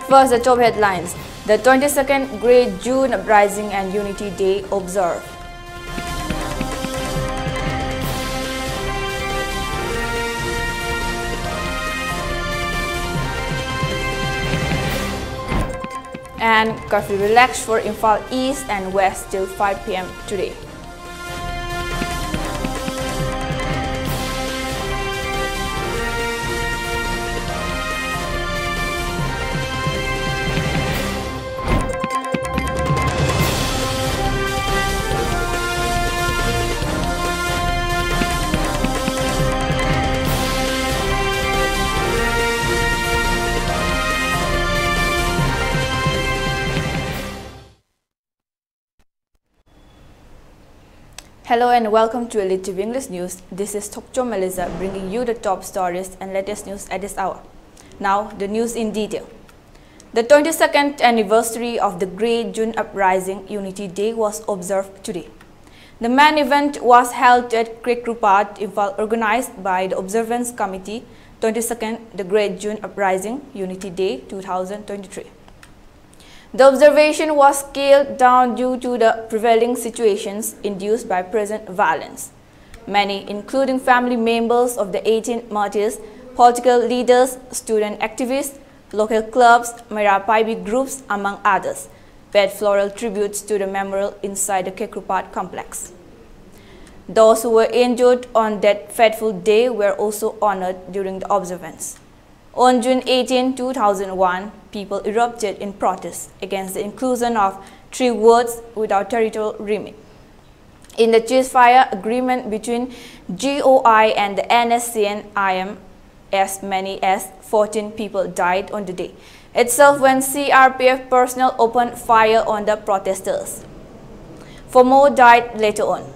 First, the top headlines. The 22nd Great June Uprising and Unity Day observed. And curfew relaxed for Imphal East and West till 5 p.m. today. Hello and welcome to ELITETV English News. This is Thokchom Aleza bringing you the top stories and latest news at this hour. Now, the news in detail. The 22nd anniversary of the Great June Uprising Unity Day was observed today. The main event was held at Krekrupat, Imphal, organized by the Observance Committee, 22nd the Great June Uprising Unity Day 2023. The observation was scaled down due to the prevailing situations induced by present violence. Many, including family members of the 18 martyrs, political leaders, student activists, local clubs, Mirapaibi groups, among others, paid floral tributes to the memorial inside the Krekrupat complex. Those who were injured on that fateful day were also honored during the observance. On June 18, 2001, people erupted in protest against the inclusion of 3 words without territorial remit. In the ceasefire agreement between GOI and the NSCN-IM, as many as 14 people died on the day itself when CRPF personnel opened fire on the protesters. 4 more died later on.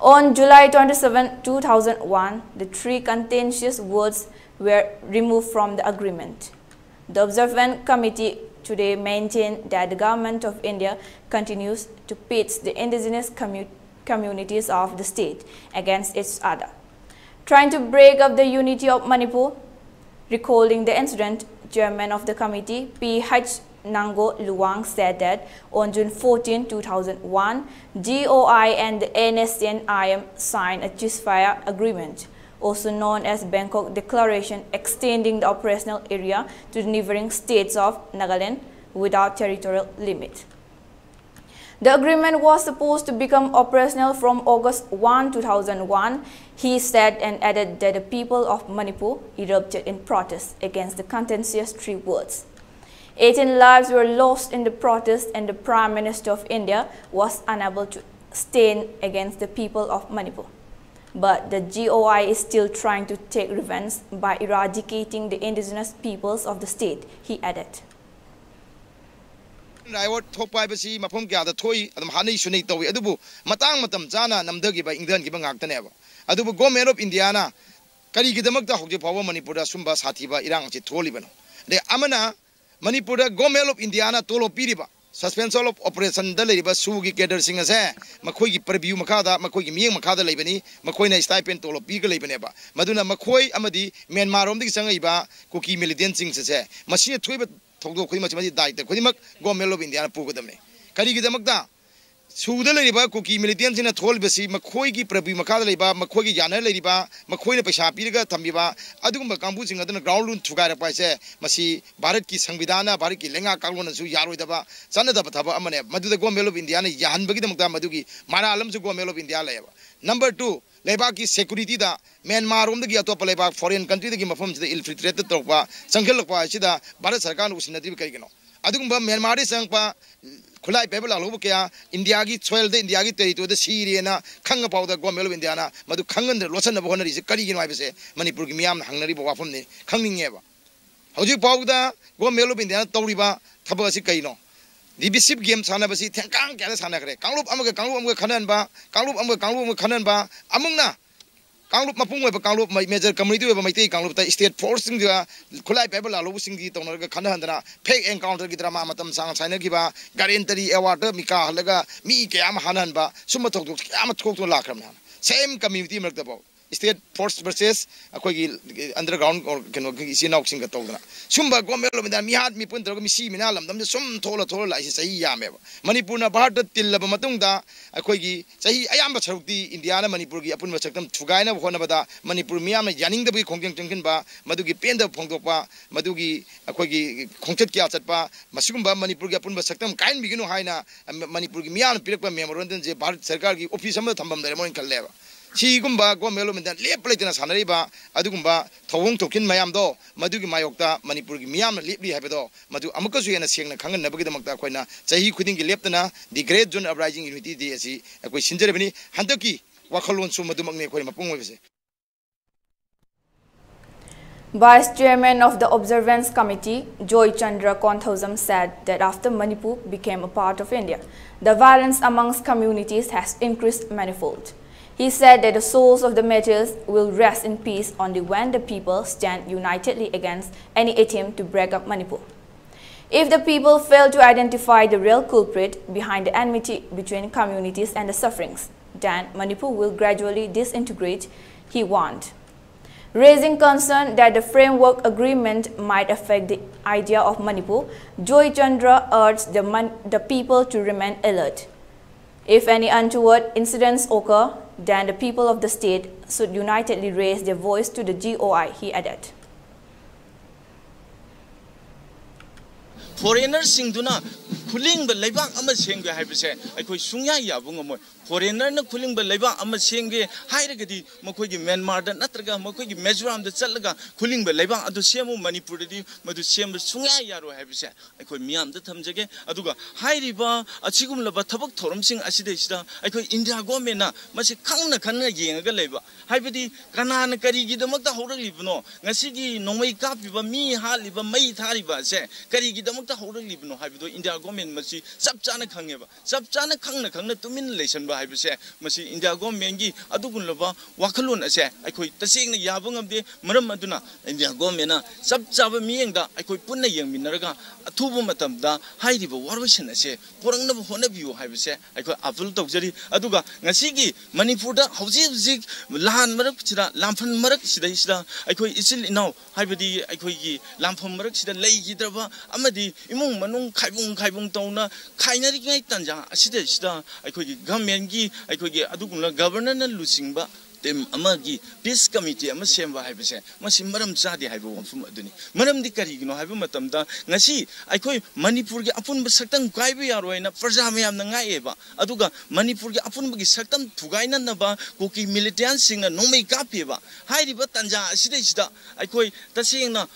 On July 27, 2001, the 3 contentious words were removed from the agreement. The Observance Committee today maintained that the Government of India continues to pit the indigenous communities of the state against each other, trying to break up the unity of Manipur. Recalling the incident, Chairman of the committee, P.H. Nango Luang, said that on June 14, 2001, GOI and the NSCN-IM signed a ceasefire agreement, also known as Bangkok Declaration, extending the operational area to the neighboring states of Nagaland without territorial limit. The agreement was supposed to become operational from August 1, 2001, he said, and added that the people of Manipur erupted in protest against the contentious 3 words. 18 lives were lost in the protest, and the Prime Minister of India was unable to stand against the people of Manipur. But the GOI is still trying to take revenge by eradicating the indigenous peoples of the state, he added. Suspension of operation deliver sugi gather sing as Makoi preview Makada, Makoi Ming Makada Labani, Makoi stipend to Piga Labaneba, Maduna Makoi Amadi, Myanmar the Sangiba, Cookie militant sings as a machine twibet Togo Kuimach died, the Kuimak, Gomelo of Indiana Pugadame. Karigi the Magda. Suda Ladiba, Cookie militants in a toll besi, Makoi preview Makada Liba, Makoi Yana Ladiba, Makoi Peshapiga, Tamiba, Aduma Campus in the ground to guide a price, Masi, Baraki Sangvidana, Bariki Lenga Kalwan and Su Yaruidaba, Sanada Pataba Amane, Madu the Gomelo of Indiana, Yan Bagam Madugi, Maralam to Gomelo of India. Number 2, Lebaki security da, Myanmar the Giatopa Leba, foreign country, the game of the infiltrated Topa, Sankelapa, Shida, Barasarkan was in the Divicano. Adumba Myanmar Sangpa. Kulai people Alukia, Indiagi 12 the Indiagi territory, the Syriana, Kanga powder, Gomelo Indiana, Madu Kangan, the Losan of Honor is a Kari in Wibese, Manipur Miam, Hungary, from the Kanging Eva. How do you powder, Gomelo Indiana, Toriba, Tabasicano? The Bishop Game Sanabasi, Tankang, Kanasanakre, Kalup Amaga, Kalup Kananba, Kalup Amaga, Kananba, Amuna. Kalup Mapung, Kalup, my major community of my take Kalup state forcing the Kulai people are losing the Toner Kanana, pay encounter Gidrama Matam Sang Sanagiba, Garantari Awata, Mika Lega, Mi Kam Hananba, Sumatok, Amatok to Lakram. Same community Mertabo. state force versus underground or sinauxing togna sumba gomelo da mi hat mi punto mi si minalam dam sum thola thola isi sahi yame manipur na bharat tillaba matungda akoigi sahi ayamba charukti india na manipur gi apun masaktam thugaina hona bada manipur miyam na yaning da bi khongjang changkin ba madugi penda phongdokpa madugi akoigi khongchat kya chatpa masugumba manipur gi apun masaktam kain biginu haina manipur gi miyam pirakpa memorandum je bharat sarkar gi office am thambam dare mon kalleba Chigumba gomelo mendan leplaitina sanariba adugumba thawong tokin mayam do madugi mayokta manipur gi miyam lepli habedo madu amukasu yana sengna khangan nabagi damakta koina chahi khuding gi leptana the great zone uprising unity day asi akoi sinjerebani handaki wakhalon su madumakne koi mapung webse. Vice Chairman of the Observance Committee, Joy Chandra Thokchom, said that after Manipur became a part of India, the violence amongst communities has increased manifold. He said that the souls of the martyrs will rest in peace only when the people stand unitedly against any attempt to break up Manipur. If the people fail to identify the real culprit behind the enmity between communities and the sufferings, then Manipur will gradually disintegrate, he warned. Raising concern that the framework agreement might affect the idea of Manipur, Joy Chandra urged the people to remain alert. If any untoward incidents occur, then the people of the state should unitedly raise their voice to the GOI, he added. Foreigners singduna kuling ba laibak ama sengbe haibse aikoi sungya yabungamoy foreigner na kuling ba laibak ama sengbe hairagadi makoi gi Myanmar da natraga makoi gi Mizoram da challaga kuling ba laibak adu semu Manipur di madu sem sungya yaro haibse aikoi miyam da thamjage aduga hairiba achigum laba thabak thorom sing aside sida aikoi India government na masi khangna khangna yengaga leiba haibadi kanana kari gi damak da horalibno ngasi gi nongmai kapiba mi haliba mai thariba se kari gi damak Libno Habido India government masi Sapchana Kangeva, Sapchana Kangna Tumin Lation by Habise, Masi India government gi Adugunlova, Wakalun Ase, I could the sing the Yabung of the Maramaduna, India government, Sapchava Mienga, I could put a young Minaraga, a tubumatam da, Haidibo, Warwishan Ase, Porang of Honabu Habise, I could Apple Toxeri, Aduga, Nasigi, Manipuda, Hausi, Lahan Marakchida, Lampan Marakshida, I could easily now, Habidi, I could Lampan Marakshida, Lay Drava, Amadi. Imung manung kaibung tauna kainari ngai tanja asida sida aikoi government gi aikoi aduguna governor na lusingba tem amagi peace committee ama semba haibese masi maram chadi haibo wamfum aduni maram di kari gino haibo matamda ngasi aikoi Manipur gi apun saktam kaibe yaroina praja mayam na ngaieba aduga Manipur gi apun gi saktam thugaina na ba koki militants sing na nomai kapeba hairiba tanja asida sida aikoi tasingna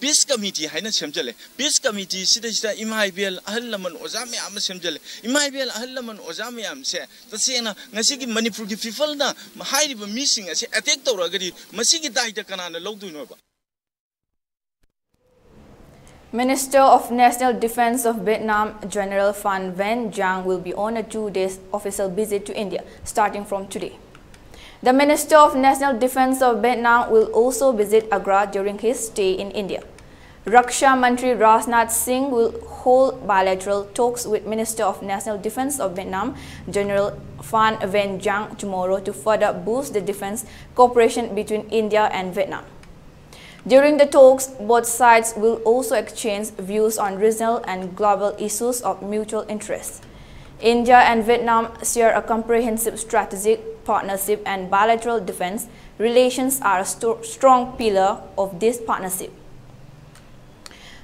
Peace Committee haina semjale Peace Committee sida imaibial ahallaman ozame am semjale imaibial ahallaman ozame am se tasena ngasigi Manipur gi people na hairiba missing ase attack tawragadi masigi daida kanana lawduino ba Minister of National Defense of Vietnam General Phan Van Giang will be on a 2-day official visit to India starting from today. The Minister of National Defense of Vietnam will also visit Agra during his stay in India. Raksha Mantri Rajnath Singh will hold bilateral talks with Minister of National Defense of Vietnam, General Phan Van Giang, tomorrow to further boost the defense cooperation between India and Vietnam. During the talks, both sides will also exchange views on regional and global issues of mutual interest. India and Vietnam share a comprehensive strategic partnership, and bilateral defense relations are a strong pillar of this partnership.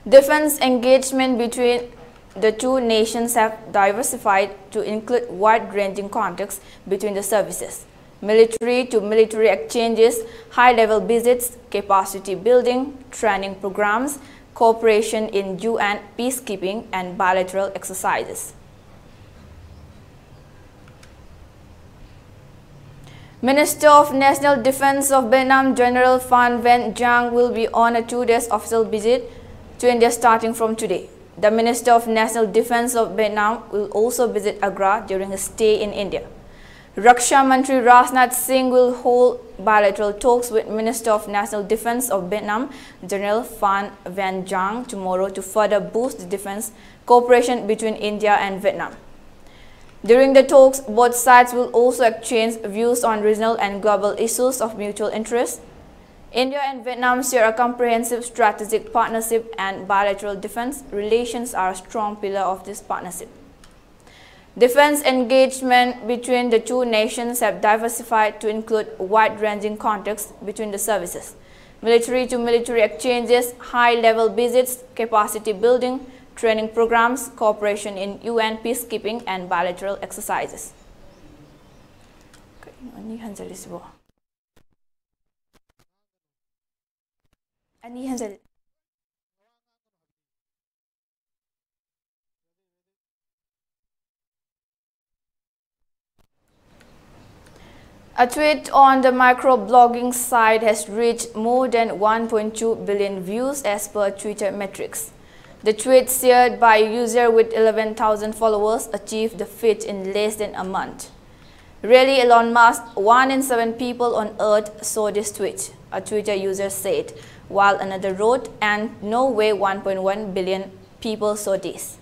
Defense engagement between the two nations have diversified to include wide-ranging contacts between the services, military to military exchanges, high-level visits, capacity building, training programs, cooperation in UN peacekeeping, and bilateral exercises. Minister of National Defense of Vietnam General Phan Van Giang will be on a 2-day official visit to India starting from today. The Minister of National Defense of Vietnam will also visit Agra during his stay in India. Raksha Mantri Rajnath Singh will hold bilateral talks with Minister of National Defense of Vietnam General Phan Van Giang tomorrow to further boost the defense cooperation between India and Vietnam. During the talks, both sides will also exchange views on regional and global issues of mutual interest. India and Vietnam share a comprehensive strategic partnership, and bilateral defense relations are a strong pillar of this partnership. Defense engagement between the two nations have diversified to include wide-ranging contacts between the services, military-to-military exchanges, high-level visits, capacity building, training programs, cooperation in UN peacekeeping, and bilateral exercises. A tweet on the microblogging site has reached more than 1.2 billion views as per Twitter metrics. The tweet, shared by a user with 11,000 followers, achieved the feat in less than a month. Really, Elon Musk, 1 in 7 people on Earth saw this tweet, a Twitter user said, while another wrote, and no way 1.1 billion people saw this.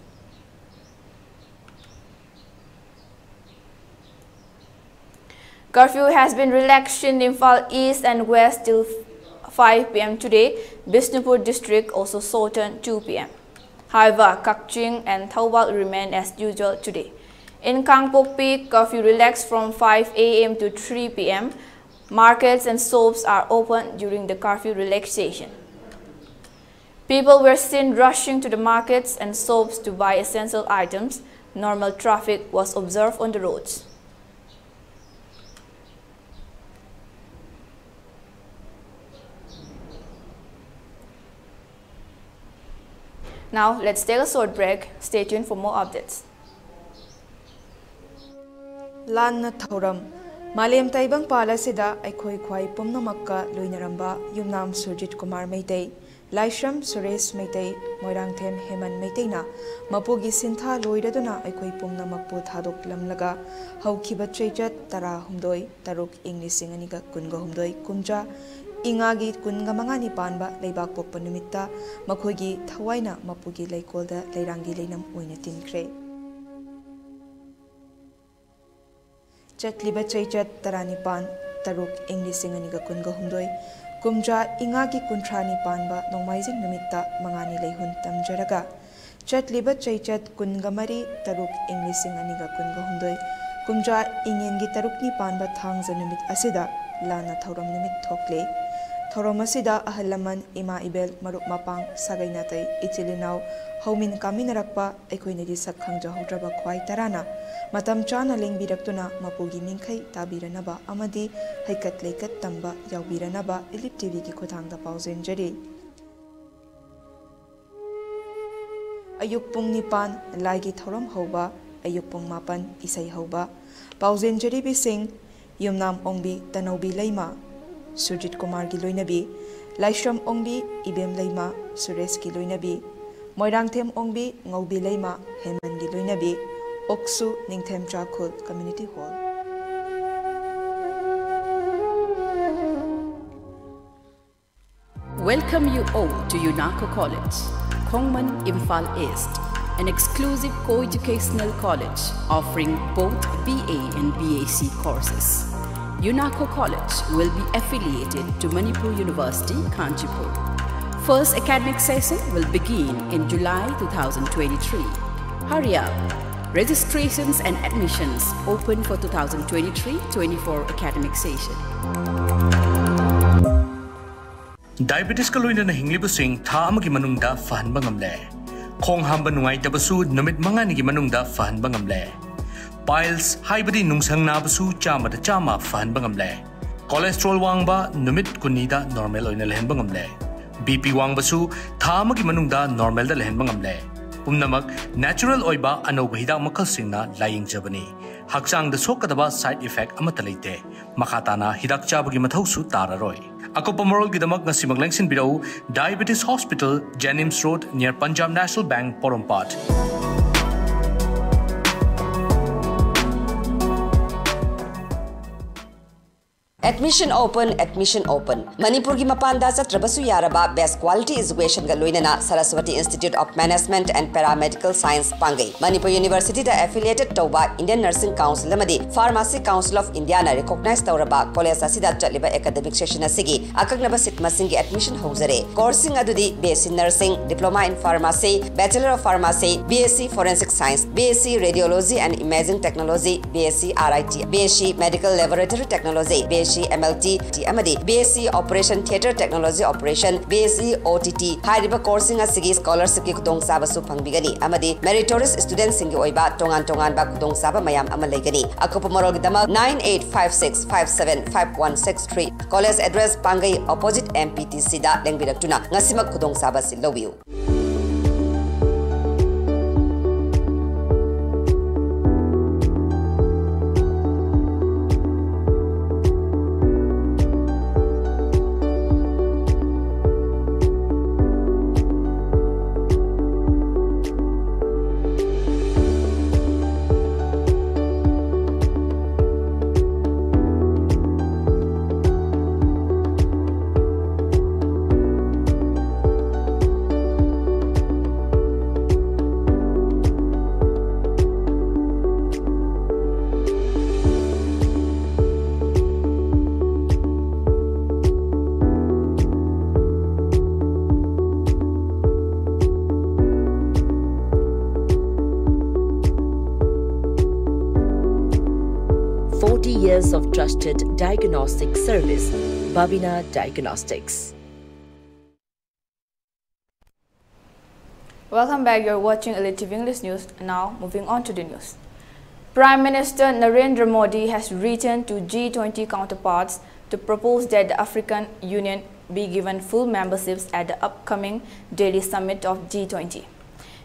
Curfew has been relaxed in Imphal East and West till 5 p.m. today. Bishnupur district also shortened 2 p.m. However, Thokchom and Thoubal remain as usual today. In Kangpokpi, curfew relaxed from 5 a.m. to 3 p.m. Markets and shops are open during the curfew relaxation. People were seen rushing to the markets and shops to buy essential items. Normal traffic was observed on the roads. Now, let's take a short break. Stay tuned for more updates. Lanna Thokchom Malem Taibang Palasida Aikoi Khwai Pumnamakka Luinaramba Yumnam Surjit Kumar Meitei Laishram Suresh Meitei Moirangthem Heman Meiteina Mapugi Sintha Loiraduna Aikoi Pumnamakpu Thadok Lamlaga Haukiba Chechat Tara Humdoi Taruk English Aniga Kunga Humdoi Kumja Ingagi Kunga Mangani Panba Leibak Pokpa Numitta Makogi Thawaina Mapugi Leikolda Leirangi Leinam Uinatin Kre Chatliba Chechat Taranipan Taruk English Aniga Kunga Humdoi Kumja Ingagi Kuntrani Panba Nomaizing Numitta Mangani Leihun Tamjaraga Chatliba Chechat Kungamari Taruk English Aniga Kunga Humdoi Kumja Ingengi Tarukni Panba Thangza Numit Asida Lana Thokchom Numit Thokle Thokchom Asida Ahalaman Ima Ibel Marup Mapang Sagainatai Ichilinau Haumin Kaminarakpa Ekoinedi Sakhangja Hodraba Khwai Tarana Matam Chana Lingbidaktuna Mapugi Ningkai Tabiranaba Amadi Haikat Leikat Tamba Yaubiranaba ELITETV ki Khotangda Pauzenjari Ayuk Pung Nipan Laigi Thokchom Hoba Ayuk Pung Mapan Isai Hoba Pauzenjari Bising Yumnam Ongbi Tanobi Leima Surjit Kumar ki Loinabi Laishram Ongbi Ibem Leima Suresh ki Loinabi Moirangthem Ongbi Ngaubi Leima Heman ki Loinabi Oksu Ningthem Chakhul Community Hall. Welcome you all to UNACO College, Kongman, Imphal East, an exclusive co-educational college offering both BA and BAc courses. UNACO College will be affiliated to Manipur University, Kanchipur. First academic session will begin in July 2023. Hurry up! Registrations and admissions open for 2023-24 academic session. Diabetes ka loina na hinglibusing tha amagi manungda fahanba ngamle. Khong hamba nungai tabasu namit mangani gi manungda fahanba ngamle. Piles haibadi nungsang nabasu chama da chama fahanba ngamle. Cholesterol wangba namit kunida normal oina lehenba ngamle. BP wangbasu tha amagi manungda normal da lehenba ngamle. Umnamak natural oiba anoba hidak makal singna lying jabani. Hakchang da sokadaba side effect amata leite. Makatana hidak chabagi mathausu tararoi. Akopa moral gidamak na simaglangsing biro Diabetes Hospital, Jennings Road near Punjab National Bank, Porompat. Admission open, admission open. Manipur ki mapanda chatrabasu yaraba best quality education ga loinana Saraswati Institute of Management and Paramedical Science pangai. Manipur University da affiliated tauba Indian Nursing Council amadi Pharmacy Council of India na recognized tauraba college asida chatliba academic session asigi akagnaba sit masingi admission hojare. Coursing adudi BSc Nursing, Diploma in Pharmacy, Bachelor of Pharmacy, BSc Forensic Science, BSc Radiology and Imaging Technology, BSc RIT, BSc Medical Laboratory Technology, BSc MLT, amadi BSc Operation Theatre Technology Operation, BSc OTT, hariba coursing asigi scholarship ki kudong saba su pangbigani, amadi meritorious students singi oiba tongan ba kudong saba mayam amalegani. Akupa morol gidama 9856575163. College address Pangai opposite MPTC da lengbidaktuna ngasimak kudong saba silowiu. 40 years of trusted diagnostic service, Babina Diagnostics. Welcome back, you're watching ELITETV English News. Now, moving on to the news. Prime Minister Narendra Modi has written to G20 counterparts to propose that the African Union be given full memberships at the upcoming Delhi summit of G20,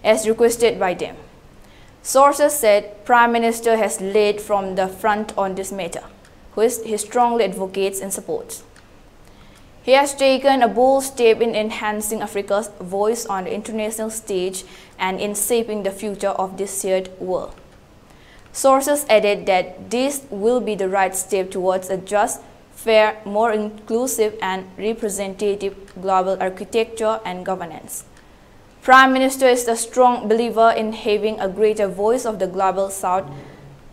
as requested by them. Sources said Prime Minister has led from the front on this matter, which he strongly advocates and supports. He has taken a bold step in enhancing Africa's voice on the international stage and in shaping the future of this shared world. Sources added that this will be the right step towards a just, fair, more inclusive and representative global architecture and governance. Prime Minister is a strong believer in having a greater voice of the global South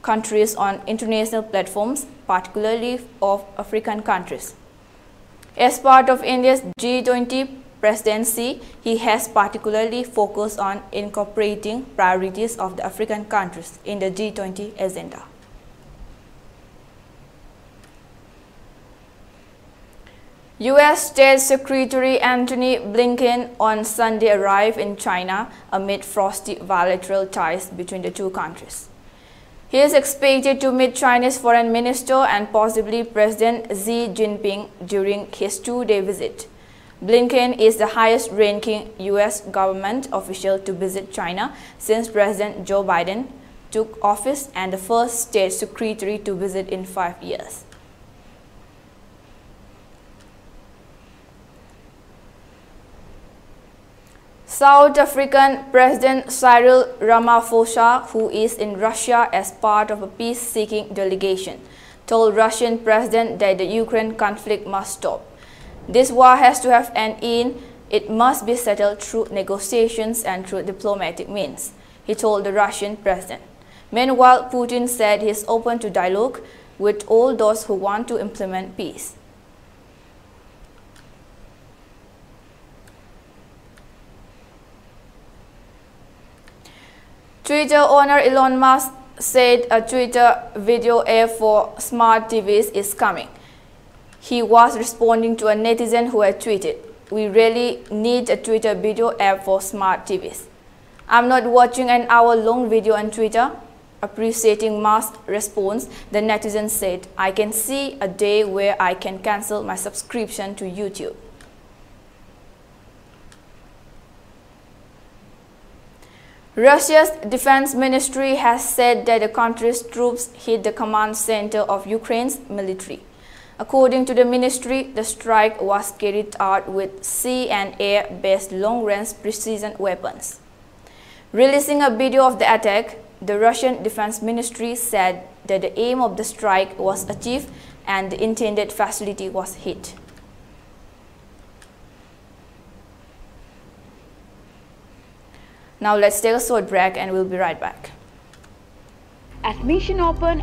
countries on international platforms, particularly of African countries. As part of India's G20 presidency, he has particularly focused on incorporating priorities of the African countries in the G20 agenda. U.S. State Secretary Antony Blinken on Sunday arrived in China amid frosty bilateral ties between the two countries. He is expected to meet Chinese Foreign Minister and possibly President Xi Jinping during his two-day visit. Blinken is the highest-ranking U.S. government official to visit China since President Joe Biden took office and the first state secretary to visit in 5 years. South African President Cyril Ramaphosa, who is in Russia as part of a peace-seeking delegation, told Russian President that the Ukraine conflict must stop. This war has to have an end. It must be settled through negotiations and through diplomatic means, he told the Russian President. Meanwhile, Putin said he is open to dialogue with all those who want to implement peace. Twitter owner Elon Musk said a Twitter video app for smart TVs is coming. He was responding to a netizen who had tweeted, "We really need a Twitter video app for smart TVs. I'm not watching an hour-long video on Twitter." Appreciating Musk's response, the netizen said, "I can see a day where I can cancel my subscription to YouTube." Russia's defense ministry has said that the country's troops hit the command center of Ukraine's military. According to the ministry, the strike was carried out with sea and air-based long-range precision weapons. Releasing a video of the attack, the Russian defense ministry said that the aim of the strike was achieved and the intended facility was hit. Now let's take a short break and we'll be right back. Admission Open,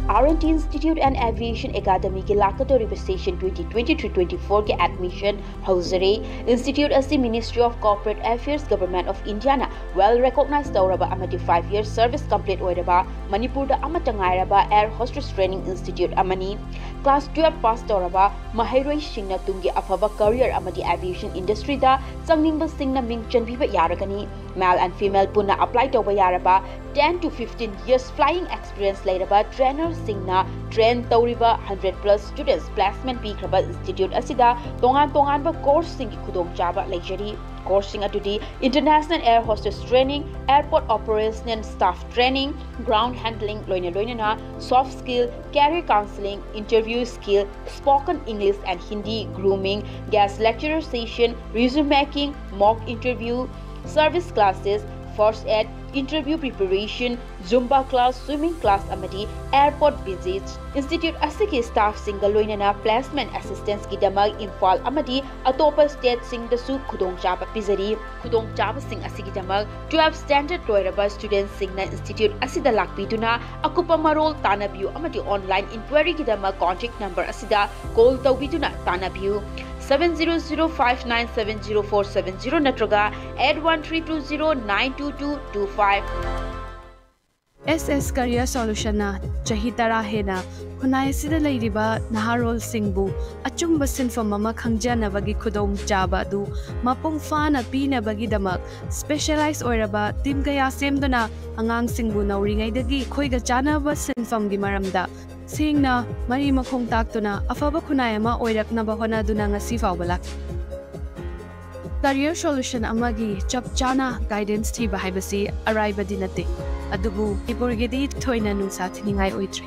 R&T Institute and Aviation Academy ki lakatoriba session 2023-24 ke admission hausare. Institute asi Ministry of Corporate Affairs Government of India na well recognized tauraba amati 5-year service complete oiraba Manipur da amatangairaba Air Hostess Training Institute amani. Class 12 pass tauraba mahairoi singna tungi afaba career amati aviation industry da changningba singna ming chanbiba yaragani. Male and female punna apply tauba yaraba 10 to 15 years flying experience lairaba trainer singna train tauriba 100+ students placement pikraba institute asida tongan ba course singi khudong chaba leijari. Course sing atudi international air hostess training, airport operation and staff training, ground handling loina soft skill, career counseling, interview skill, spoken English and Hindi, grooming, guest lecturer session, resume making, mock interview, service classes, first aid, interview preparation, Zumba class, swimming class amati, airport visits. Institute asiki staff single loinana placement assistance ki damag infal amati atopa state sing da su khudong chaba pizari. Khudong chaba sing asiki damag 12 standard loiraba students sing na institute asida lakpiduna akupa marol tanabiu amati online inquiry ki damag contact number asida call tawbiduna tanabiu 700597047 natraga 8132092225. SS Career Solution na chahitara hena khunai sida leiriba naharol singbu achumba sinfam mama khangjana bagi khudong chaba du mapung fana pina bagi damak specialized oiraba team kaya semdona angang singbu nauringai dagi khoiga chana ba sinfam gi maramda singna mari makhong taktuna afaba khunai ama oirakna ba hona duna ngasi fawbalak. Career Solution amagi chap chana guidance thiba haibasi arriba dinate adubu ipurgedi thoina nungsa thiningai oitre.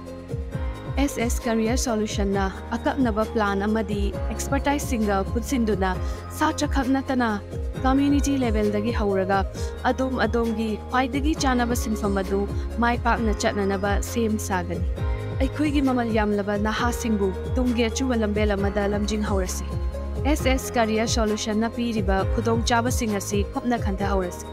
SS Career Solution na akaknaba plan amadi expertise singa putsinduna sacha khaknatana community level dagi hauraga adom gi paidagi chanaba sinfamadu mai pakna chatnanaba same sagani. Aikhuigi mamal yamlaba naha singbu tungge chuwalambe lamada lamjing haurasi. SS Career Solution na piriba khudong chaba singasi khopna khanta haurasi.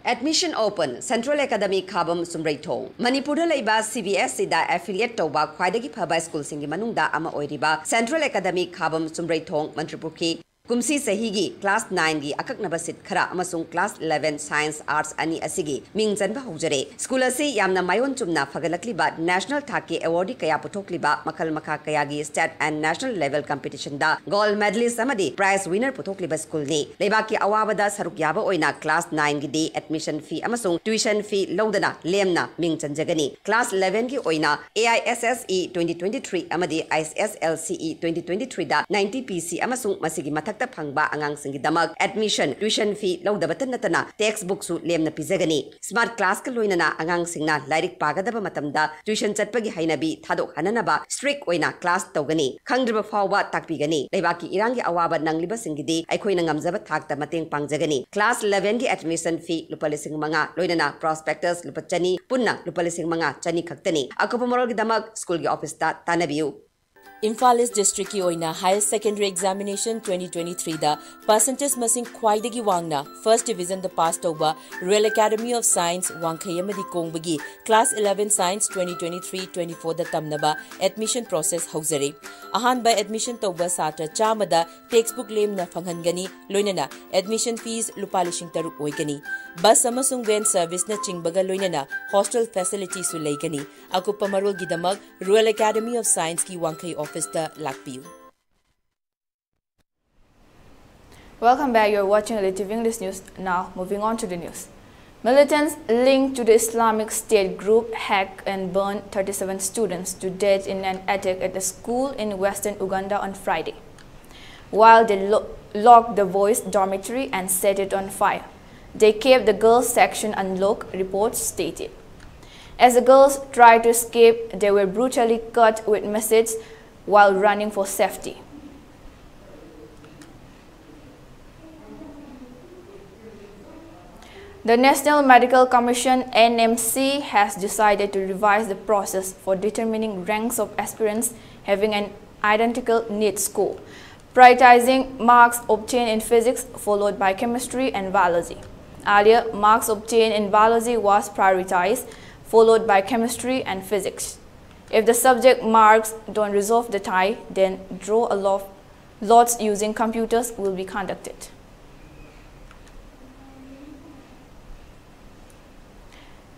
Admission Open, Central Academy Khabam Sumraithong. Manipur Laiba CBSE da affiliate Toba Khwaidagi Phaba School Singi Manungda Ama Oiriba Central Academy Khabam Sumraithong Mantripurki Kumsi Sahigi Class 9 gi akaknaba sit khara amasung Class 11 Science Arts ani asigi ming janba hojare. School ase yamna mayon chumna fagalakliba National Thaki Award kaya puthokliba makal makha kaya gi state and national level competition da gold medalist amadi prize winner puthokliba school ni. Leibaki awabada saruk yaba oina Class 9 gi di admission fee amasung tuition fee lodana lemna ming chanjagani. Class 11 gi oina AISSE 2023 amadi ISSLCE 2023 da 90 PC amasung masigi mathak phangba angang singi damak admission tuition fee lodabatan natana textbook su lemna pizagani. Smart class ka loinana angang singna lairik pagadaba matamda tuition chatpagi hainabi thadok hananaba strict oina class tawgani. Khangdriba fawba takpigani. Leibaki irangi awaba nangliba singidi aikhoina ngamjaba thakta mateng pangjagani. Class 11 gi admission fee lupa lising manga loinana prospectus lupa chani punna lupa lising manga chani khaktani. Akupa moral gi damak school gi office ta tanabiu. Imphal East District ki oina Higher Secondary Examination 2023 da percentage masing khwaidagi wangna First Division da pass tauba Royal Academy of Science Wangkhayamadi Kongbagi Class 11 Science 2023-24 da tamnaba admission process hauzare. Ahan by admission tauba satra chamada textbook lem na fanghangani loinana admission fees lupalishing taruk oigani. Bus amasung van service na chingbaga loinana hostel facilities su leigani. Akupa marol gidamag Royal Academy of Science ki Wangkhay office da lakpiu. Welcome back. You're watching ELITETV English News. Now, moving on to the news. Militants linked to the Islamic State group hacked and burned 37 students to death in an attack at a school in western Uganda on Friday, while they locked the boys' dormitory and set it on fire. They kept the girls' section unlocked, reports stated. As the girls tried to escape, they were brutally cut with machetes while running for safety. The National Medical Commission (NMC) has decided to revise the process for determining ranks of aspirants having an identical NEET score, prioritizing marks obtained in physics followed by chemistry and biology. Earlier, marks obtained in biology was prioritized, followed by chemistry and physics. If the subject marks don't resolve the tie, then draw a lots using computers will be conducted.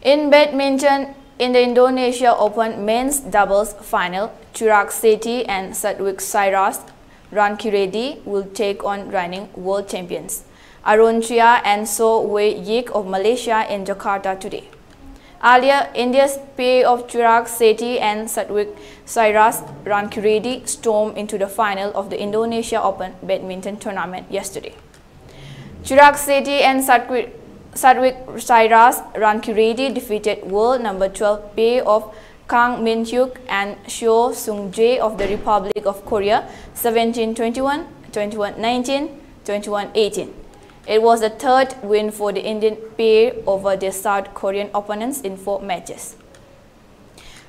In badminton, in the Indonesia Open men's doubles final, Chirag Sethi and Satwik Sairaj Rankireddy will take on reigning world champions Arun Chia and So Wei Yik of Malaysia in Jakarta today. Earlier, India's pair of Chirag Sethi and Satwik Sairaj Rankireddy stormed into the final of the Indonesia Open badminton tournament yesterday. Chirag Sethi and Satwik Sairaj Rankireddy defeated world number 12 pair of Kang Min-hyuk and Seo Sung-jae of the Republic of Korea 17-21, 21-19, 21-18. It was the third win for the Indian pair over their South Korean opponents in 4 matches.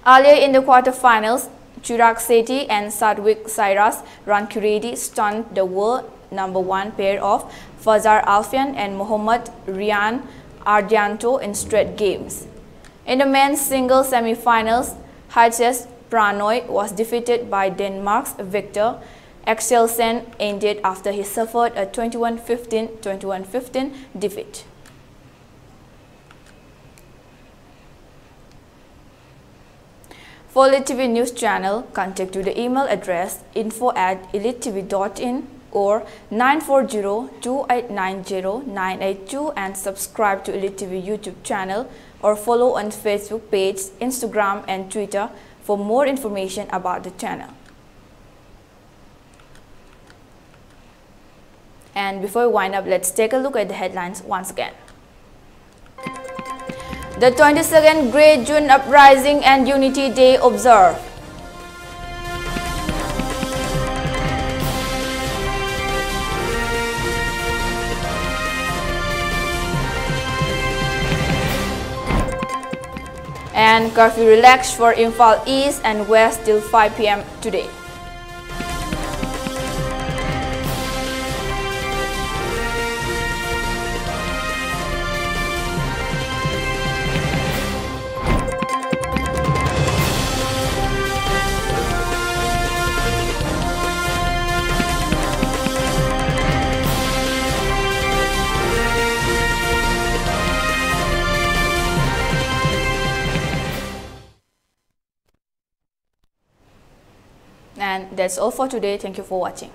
Earlier in the quarterfinals, Chirag Sethi and Satwik Sairaj Rankireddy stunned the world number 1 pair of Fajar Alfian and Mohammad Rian Ardianto in straight games. In the men's singles semi-finals, HS Pranoy was defeated by Denmark's Victor Axelsen, ended after he suffered a 21-15, 21-15 defeat. For ELITETV News Channel, contact to the email address info@elitetv.in or 940-2890-982 and subscribe to ELITETV YouTube channel or follow on Facebook page, Instagram and Twitter for more information about the channel. And before we wind up, let's take a look at the headlines once again. The 22nd Great June Uprising and Unity Day observed. And curfew relaxed for Imphal East and West till 5 p.m. today. And that's all for today. Thank you for watching.